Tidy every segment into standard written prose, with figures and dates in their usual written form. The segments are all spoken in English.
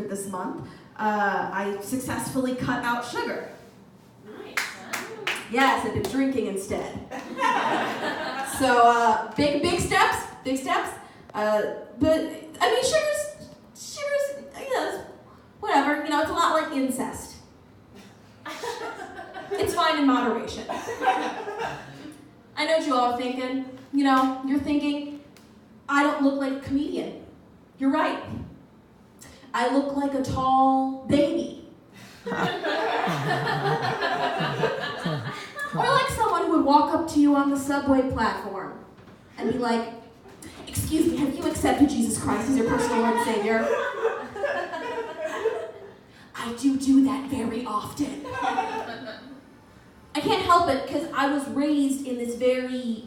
this month, I successfully cut out sugar. Nice. Yes, I've been drinking instead. So big steps. But I mean, sugar's, whatever. You know, it's a lot like incest. It's fine in moderation. I know what you all are thinking. You know, you're thinking, I don't look like a comedian. You're right. I look like a tall baby. Or like someone who would walk up to you on the subway platform and be like, excuse me, have you accepted Jesus Christ as your personal Lord and Savior? I do that very often. I can't help it because I was raised in this very,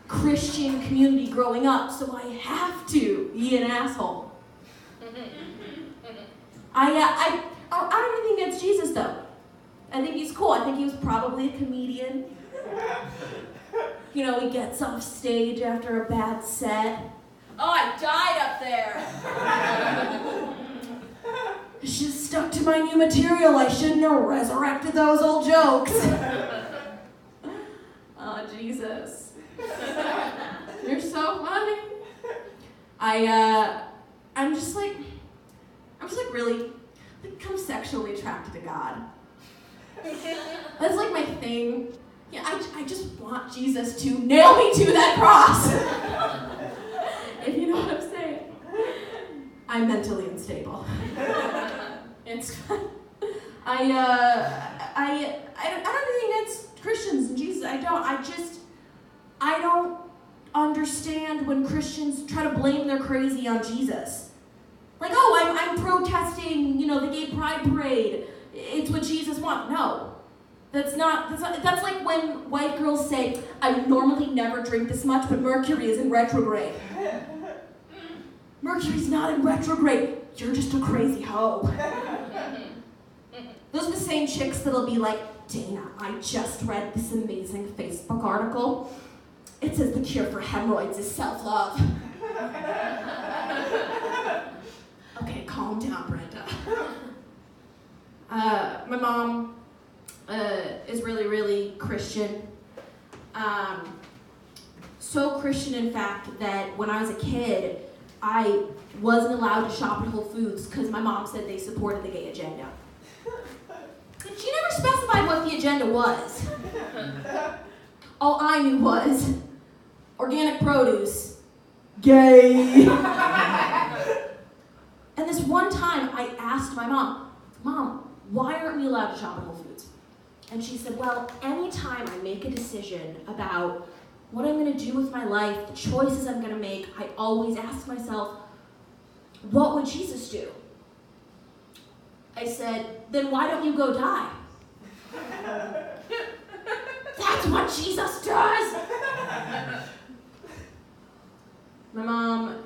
Christian community growing up, so I have to be an asshole. I don't have anything against Jesus, though. I think he's cool. I think he was probably a comedian. He gets off stage after a bad set. Oh, I died up there. It's just stuck to my new material. I shouldn't have resurrected those old jokes. Oh, Jesus. You're so funny. I'm just really, I'm sexually attracted to God. That's like my thing. Yeah, I just want Jesus to nail me to that cross. If you know what I'm saying. I'm mentally unstable. It's fun. I don't think it's Christians and Jesus. I don't understand when Christians try to blame their crazy on Jesus. Like, oh, I'm protesting, the gay pride parade. It's what Jesus wants. No. That's like when white girls say, I normally never drink this much, but Mercury is in retrograde. Mercury's not in retrograde. You're just a crazy hoe. Those are the same chicks that'll be like, Dana, I just read this amazing Facebook article. It says the cure for hemorrhoids is self-love. Okay, calm down, Brenda. My mom is really, really Christian. So Christian, in fact, that when I was a kid, I wasn't allowed to shop at Whole Foods because my mom said they supported the gay agenda. And she never specified what the agenda was. All I knew was organic produce, gay. And this one time I asked my Mom, why aren't we allowed to shop at Whole Foods? And she said, well, anytime I make a decision about what I'm going to do with my life, the choices I'm going to make, I always ask myself, what would Jesus do? I said, then why don't you go die? That's what Jesus does! My mom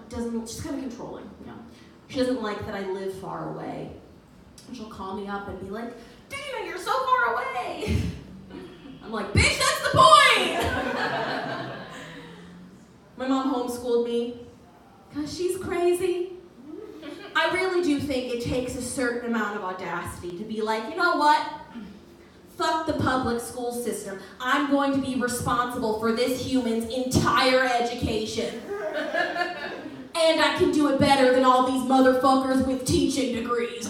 she's kind of controlling, She doesn't like that I live far away. And she'll call me up and be like, Dana, you're so far away! I'm like, bitch, that's the point! My mom homeschooled me because she's crazy. I really do think it takes a certain amount of audacity to be like, you know what? Fuck the public school system. I'm going to be responsible for this human's entire education. And I can do it better than all these motherfuckers with teaching degrees.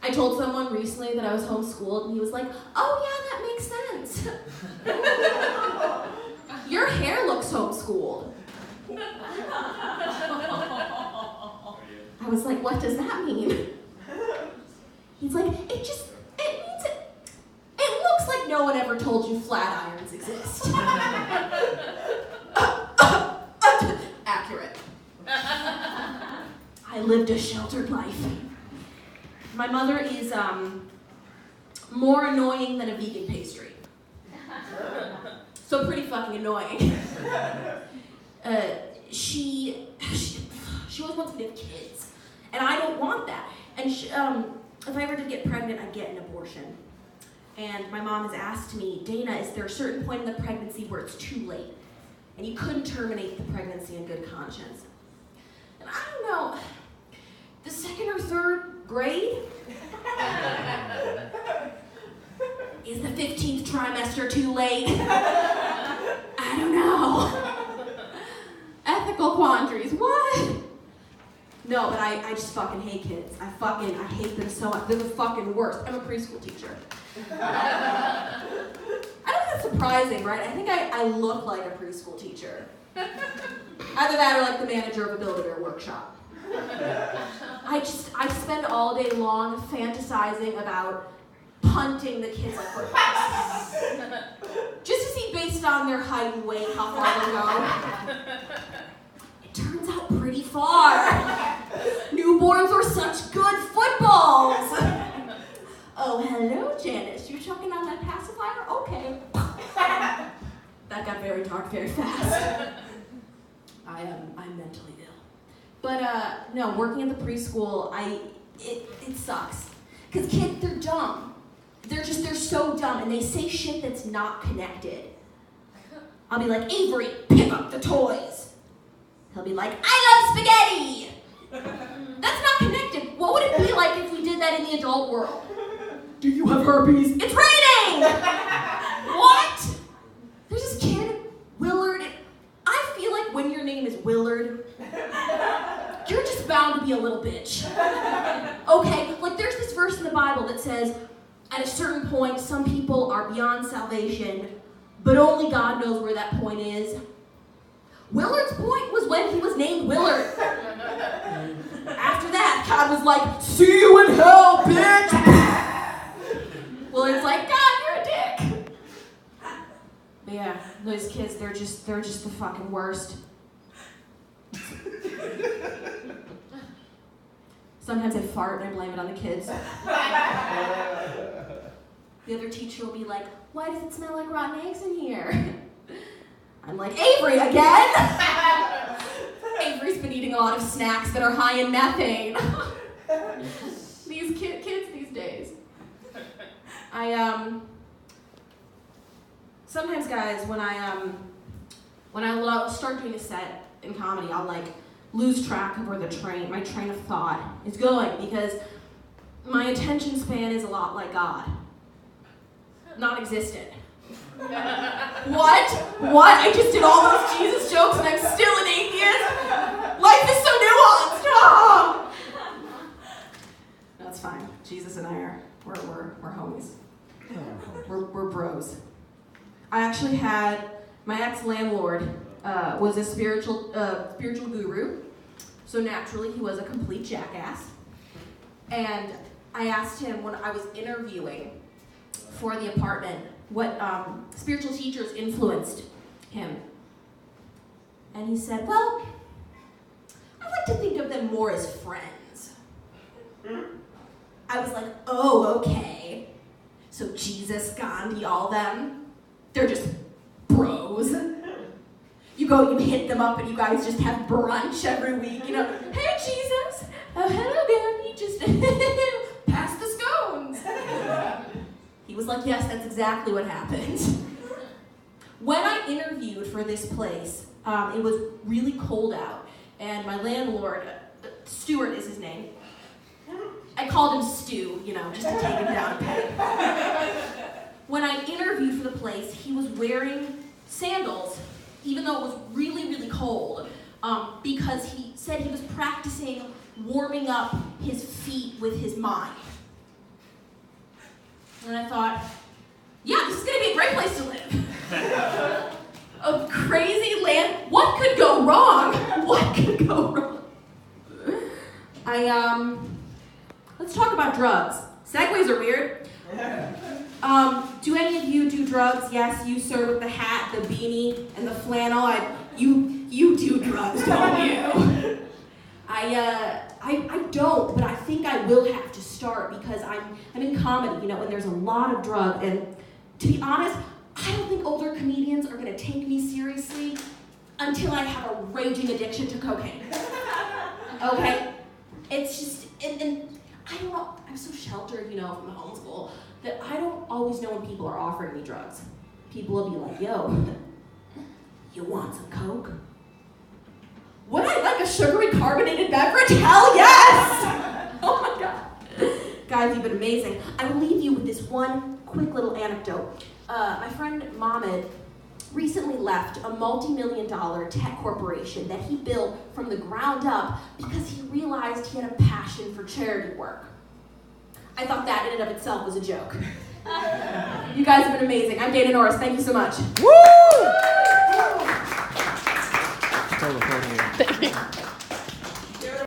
I told someone recently that I was homeschooled, and he was like, oh yeah, that makes sense. Your hair looks homeschooled. I was like, what does that mean? He's like, it means it looks like no one ever told you flat irons exist. Accurate. I lived a sheltered life. My mother is more annoying than a vegan pastry. So pretty fucking annoying. She always wants me to have kids, and I don't want that. And if I ever did get pregnant, I'd get an abortion. And my mom has asked me, Dana, is there a certain point in the pregnancy where it's too late, and you couldn't terminate the pregnancy in good conscience? grade? Is the 15th trimester too late? I don't know. Ethical quandaries, what? No, but I just fucking hate kids. I hate them so much. They're the fucking worst. I'm a preschool teacher. I don't think that's surprising, right? I think I look like a preschool teacher. Either that or like the manager of a Build-A-Bear workshop. I spend all day long fantasizing about punting the kids like footballs. Just to see based on their height and weight how far they'll go. It turns out pretty far. Newborns are such good footballs. Oh, hello, Janice. You choking on that pacifier? Okay. That got very dark very fast. I'm mentally ill. But no, working at the preschool, it sucks. Because kids, they're dumb. They're so dumb, and they say shit that's not connected. I'll be like, Avery, pick up the toys. He'll be like, I love spaghetti. That's not connected. What would it be like if we did that in the adult world? Do you have herpes? It's raining! What? There's this kid, Willard. I feel like when your name is Willard, you're just bound to be a little bitch. Okay, like there's this verse in the Bible that says, at a certain point, some people are beyond salvation, but only God knows where that point is. Willard's point was when he was named Willard. After that, God was like, see you in hell, bitch! Willard's like, God, you're a dick. But yeah, those kids, they're just the fucking worst. Sometimes I fart and I blame it on the kids. The other teacher will be like, why does it smell like rotten eggs in here? I'm like, Avery again? Avery's been eating a lot of snacks that are high in methane. These kids these days. Sometimes, guys, when I start doing a set in comedy, I'll like lose track of where my train of thought is going, because my attention span is a lot like God. Non-existent. What? I just did all those Jesus jokes and I'm still an atheist? Life is so nuanced! Oh! No, it's fine. Jesus and I we're homies. We're bros. I actually had, my ex-landlord was a spiritual guru, so naturally he was a complete jackass. And I asked him when I was interviewing for the apartment what spiritual teachers influenced him. And he said, well, I like to think of them more as friends. I was like, oh, okay. So Jesus, Gandhi, all them, they're just bros. You go, you hit them up, and you guys just have brunch every week. You know, hey, Jesus. Oh, hello, Gandhi. Just pass the scones. He was like, yes, that's exactly what happened. When I interviewed for this place, it was really cold out, and my landlord, Stuart is his name. I called him Stu, just to take him down a peg. When I interviewed for the place, he was wearing sandals, even though it was really, really cold, because he said he was practicing warming up his feet with his mind. And I thought, yeah, this is going to be a great place to live. A crazy land. What could go wrong? What could go wrong? Let's talk about drugs. Segues are weird. Do any of you do drugs? Yes, you, sir, with the hat, the beanie, and the flannel. You do drugs, don't you? I don't, but I think I will have to start because I'm in comedy, and there's a lot of drugs. And to be honest, I don't think older comedians are going to take me seriously until I have a raging addiction to cocaine. Okay? It's just, and I don't know, I'm so sheltered, from the homeschool, that I don't always know when people are offering me drugs. People will be like, yo, you want some coke? Would I like a sugary carbonated beverage? Hell yes! Oh my God. amazing. I will leave you with this one quick little anecdote. My friend Mohammed recently left a multi-million-dollar tech corporation that he built from the ground up because he realized he had a passion for charity work. I thought that in and of itself was a joke. You guys have been amazing. I'm Dana Norris. Thank you so much. Woo! Thank you.